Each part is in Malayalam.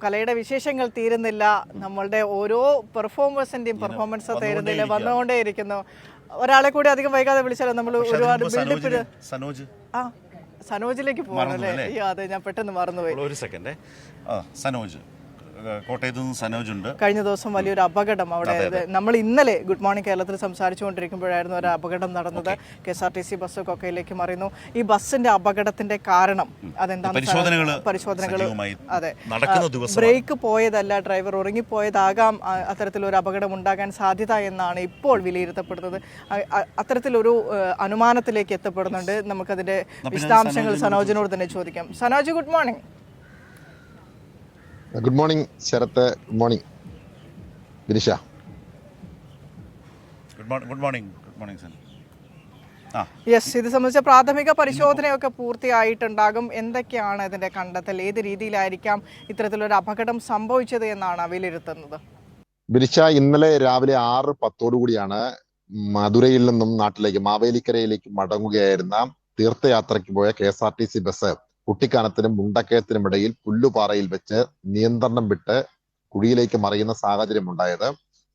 കലയുടെ വിശേഷങ്ങൾ തീരുന്നില്ല. നമ്മളുടെ ഓരോ പെർഫോമൻസിന്റെയും പെർഫോമൻസ് തീരുന്നില്ല, വന്നുകൊണ്ടേയിരിക്കുന്നു. ഒരാളെ കൂടി അധികം വൈകാതെ വിളിച്ചാലോ, നമ്മൾ ഒരുപാട് ബിൽഡപ്പ്. സനോജിലേക്ക് പോകണല്ലേ? അതെ, ഞാൻ പെട്ടെന്ന് മറന്നുപോയി. ഒരു സെക്കൻഡ്. സനോജ്, കോട്ടയത്ത് നിന്ന് സനോജ് ഉണ്ട്. കഴിഞ്ഞ ദിവസം വലിയൊരു അപകടം അവിടെ, നമ്മൾ ഇന്നലെ ഗുഡ് മോർണിംഗ് കേരളത്തിൽ സംസാരിച്ചുകൊണ്ടിരിക്കുമ്പോഴായിരുന്നു ഒരു അപകടം നടന്നത്. KSRTC ബസ് കൊക്കയിലേക്ക് മറിയുന്നു. ഈ ബസ്സിന്റെ അപകടത്തിന്റെ കാരണം അതെന്താണ്? പരിശോധനകൾ. അതെ, ബ്രേക്ക് പോയതല്ല, ഡ്രൈവർ ഉറങ്ങിപ്പോയതാകാം അത്തരത്തിലൊരു അപകടം ഉണ്ടാകാൻ സാധ്യത എന്നാണ് ഇപ്പോൾ വിലയിരുത്തപ്പെടുന്നത്. അത്തരത്തിലൊരു അനുമാനത്തിലേക്ക് എത്തപ്പെടുന്നുണ്ട്. നമുക്കതിന്റെ വിശദാംശങ്ങൾ സനോജിനോട് തന്നെ ചോദിക്കാം. Sanoj, good morning. Good morning Sarath. Good morning Girisha. Good morning sir. Yes, ഇത് സംബന്ധിച്ച പ്രാഥമിക പരിശോധനയൊക്കെ പൂർത്തിയായിട്ടുണ്ടാകും. എന്തൊക്കെയാണ് ഇതിന്റെ കണ്ടെത്തൽ? ഏത് രീതിയിലായിരിക്കാം ഇത്തരത്തിലൊരു അപകടം സംഭവിച്ചത് എന്നാണ് വിലയിരുത്തുന്നത്? ഗിരിഷ, ഇന്നലെ രാവിലെ 6:10 മധുരയിൽ നിന്നും നാട്ടിലേക്ക് മാവേലിക്കരയിലേക്ക് മടങ്ങുകയായിരുന്ന തീർത്ഥയാത്രയ്ക്ക് പോയ KSRTC ബസ് കുട്ടിക്കാനത്തിനും മുണ്ടക്കയത്തിനും ഇടയിൽ പുല്ലുപാറയിൽ വെച്ച് നിയന്ത്രണം വിട്ട് കുഴിയിലേക്ക് മറിയുന്ന സാഹചര്യം ഉണ്ടായത്.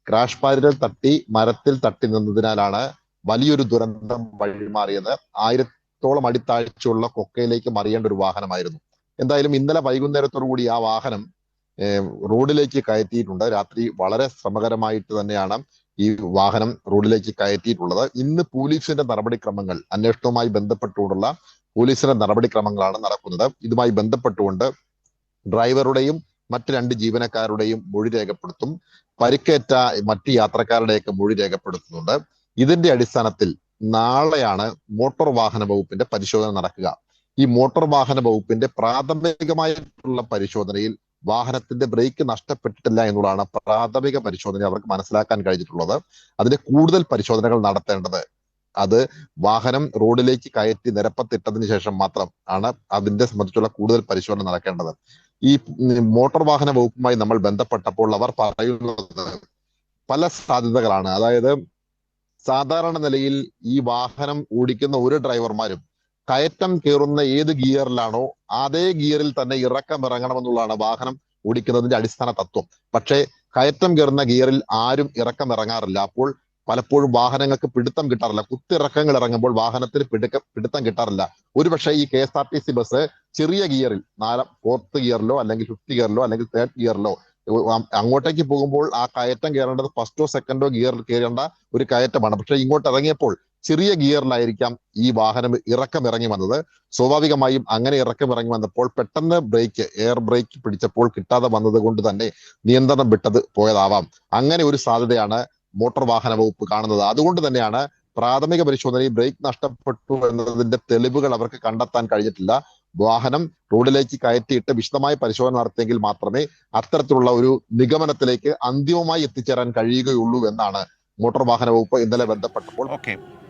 ക്രാഷ് പാഡിൽ തട്ടി മരത്തിൽ തട്ടി നിന്നതിനാലാണ് വലിയൊരു ദുരന്തം വഴിമാറിയത്. 1000-ഓളം അടി താഴ്ചയുള്ള കൊക്കയിലേക്ക് മറിയേണ്ട ഒരു വാഹനമായിരുന്നു. എന്തായാലും ഇന്നലെ വൈകുന്നേരത്തോടുകൂടി ആ വാഹനം റോഡിലേക്ക് കയറ്റിയിട്ടുണ്ട്. രാത്രി വളരെ ശ്രമകരമായിട്ട് തന്നെയാണ് ഈ വാഹനം റോഡിലേക്ക് കയറ്റിയിട്ടുള്ളത്. ഇന്ന് പോലീസിന്റെ നടപടിക്രമങ്ങൾ, അന്വേഷണവുമായി ബന്ധപ്പെട്ടുകൊണ്ടുള്ള പോലീസിന്റെ നടപടിക്രമങ്ങളാണ് നടക്കുന്നത്. ഇതുമായി ബന്ധപ്പെട്ടുകൊണ്ട് ഡ്രൈവറുടെയും മറ്റ് 2 ജീവനക്കാരുടെയും മൊഴി രേഖപ്പെടുത്തും. പരിക്കേറ്റ മറ്റ് യാത്രക്കാരുടെയൊക്കെ മൊഴി രേഖപ്പെടുത്തുന്നുണ്ട്. ഇതിന്റെ അടിസ്ഥാനത്തിൽ നാളെയാണ് മോട്ടോർ വാഹന വകുപ്പിന്റെ പരിശോധന നടക്കുക. ഈ മോട്ടോർ വാഹന വകുപ്പിന്റെ പ്രാഥമികമായിട്ടുള്ള പരിശോധനയിൽ വാഹനത്തിന്റെ ബ്രേക്ക് നഷ്ടപ്പെട്ടിട്ടില്ല എന്നുള്ളതാണ് പ്രാഥമിക പരിശോധന അവർക്ക് മനസ്സിലാക്കാൻ കഴിഞ്ഞിട്ടുള്ളത്. അതിന്റെ കൂടുതൽ പരിശോധനകൾ നടത്തേണ്ടത്, അത് വാഹനം റോഡിലേക്ക് കയറ്റി നിരപ്പത്തിട്ടതിന് ശേഷം മാത്രം ആണ് അതിന്റെ സംബന്ധിച്ചുള്ള കൂടുതൽ പരിശോധന നടക്കേണ്ടത്. ഈ മോട്ടോർ വാഹന വകുപ്പുമായി നമ്മൾ ബന്ധപ്പെട്ടപ്പോൾ അവർ പറയുന്നത് പല സാധ്യതകളാണ്. അതായത് സാധാരണ നിലയിൽ ഈ വാഹനം ഓടിക്കുന്ന ഒരു ഡ്രൈവർമാരും കയറ്റം കയറുന്ന ഏത് ഗിയറിലാണോ അതേ ഗിയറിൽ തന്നെ ഇറക്കം ഇറങ്ങണമെന്നുള്ളതാണ് വാഹനം ഓടിക്കുന്നതിന്റെ അടിസ്ഥാന തത്വം. പക്ഷേ കയറ്റം കയറുന്ന ഗിയറിൽ ആരും ഇറക്കം ഇറങ്ങാറില്ല. അപ്പോൾ പലപ്പോഴും വാഹനങ്ങൾക്ക് പിടുത്തം കിട്ടാറില്ല. കുത്തിറക്കങ്ങൾ ഇറങ്ങുമ്പോൾ വാഹനത്തിന് പിടുത്തം കിട്ടാറില്ല. ഒരുപക്ഷെ ഈ KSRTC ബസ് ചെറിയ ഗിയറിൽ 4th ഗിയറിലോ അല്ലെങ്കിൽ 5th ഗിയറിലോ അല്ലെങ്കിൽ 3rd ഗിയറിലോ അങ്ങോട്ടേക്ക് പോകുമ്പോൾ ആ കയറ്റം കയറേണ്ടത് 1st-ഓ 2nd-ഓ ഗിയറിൽ കയറേണ്ട ഒരു കയറ്റമാണ്. പക്ഷെ ഇങ്ങോട്ട് ഇറങ്ങിയപ്പോൾ ചെറിയ ഗിയറിലായിരിക്കാം ഈ വാഹനം ഇറക്കം ഇറങ്ങി വന്നത്. സ്വാഭാവികമായും അങ്ങനെ ഇറക്കം ഇറങ്ങി വന്നപ്പോൾ പെട്ടെന്ന് എയർ ബ്രേക്ക് പിടിച്ചപ്പോൾ കിട്ടാതെ വന്നത് കൊണ്ട് തന്നെ നിയന്ത്രണം വിട്ടത് പോയതാവാം. അങ്ങനെ ഒരു സാധ്യതയാണ് മോട്ടോർ വാഹന വകുപ്പ് കാണുന്നത്. അതുകൊണ്ട് തന്നെയാണ് പ്രാഥമിക പരിശോധനയിൽ ബ്രേക്ക് നഷ്ടപ്പെട്ടു എന്നതിന്റെ തെളിവുകൾ അവർക്ക് കണ്ടെത്താൻ കഴിഞ്ഞിട്ടില്ല. വാഹനം റോഡിലേക്ക് കയറ്റിയിട്ട് വിശദമായ പരിശോധന നടത്തിയെങ്കിൽ മാത്രമേ അത്തരത്തിലുള്ള ഒരു നിഗമനത്തിലേക്ക് അന്തിമമായി എത്തിച്ചേരാൻ കഴിയുകയുള്ളൂ എന്നാണ് മോട്ടോർ വാഹന വകുപ്പ് ഇന്നലെ ബന്ധപ്പെട്ടപ്പോൾ